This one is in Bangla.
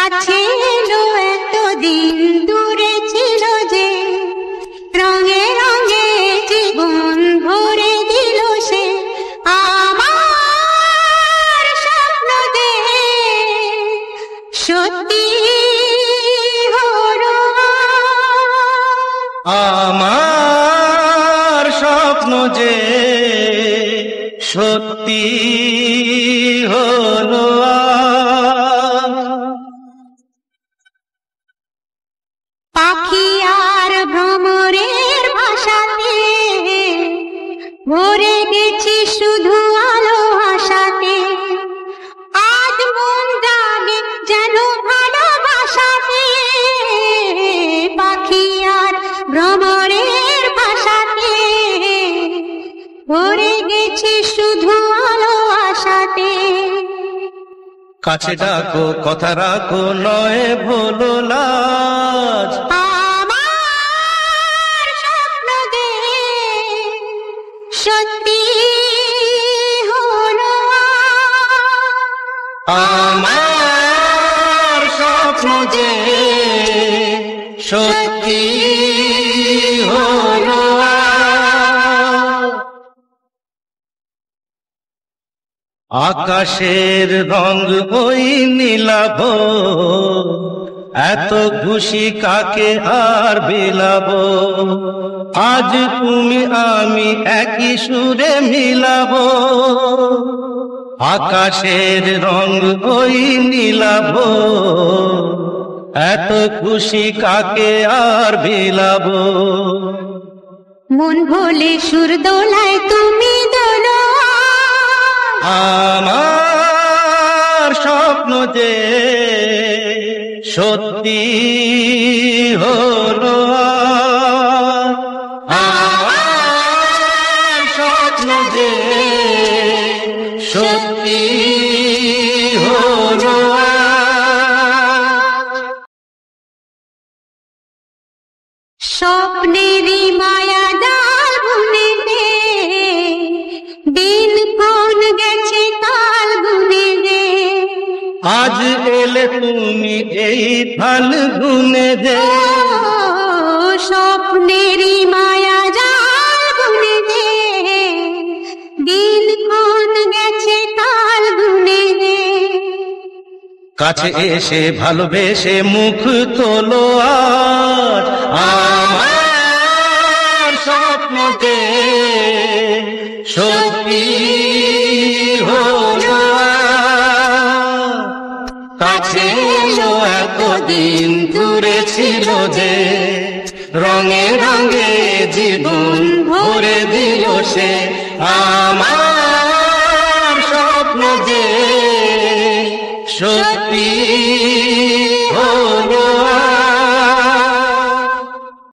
কাছে এলো এতদিন দূরে ছিল যে, রঙে রঙে জীবন ভরে দিল সে। আমার স্বপ্ন যে সত্যি হলো, আমার স্বপ্ন যে সত্যি হলো। পাখি আর ভ্রমরের ভাষাতে ভরে গেছি শুধু আলো আশাতে। আজ মন জাগে যেন ভালোবাসাতে, পাখি আর ভ্রমরের ভাষাতে ভরে গেছি শুধু আলো আশাতে। কাছে ডাকো কথা রাখো নয় ভুলো লাজ, আমার স্বপ্ন যে সত্যি হলো, আমার স্বপ্ন যে সত্যি হলো। আকাশের রঙ ওই নীলাভ, এত খুশি কাকে আর বিলাবো। আজ তুমি আমি একই সুরে মিলাবো। আকাশের রঙ ওই নীলাভ, এত খুশি কাকে আর বিলাবো। মন ভোলে সুর দোলায় তুমি দোলো, আমার স্বপ্ন যে সত্যি হলো। আমার স্বপ্ন যে সত্যি হলো। স্বপ্নেরই মায়া জাল বুনে দে, দিন কোন গেছে কাল গুনে দে। আজ এলে তুমি এই ফাল্গুনে যে, স্বপ্নেরই মায়া জাল বুনে দে, দিন কোন গেছে কাল গুনে দে। কাছে এসে ভালোবেসে মুখ তোলো আর, আমার স্বপ্ন যে সত্যি হলো। কাছে এলো এতদিন দূরে ছিল যে, রঙে রঙে জীবন ভরে দিল সে। আমার স্বপ্ন যে সত্যি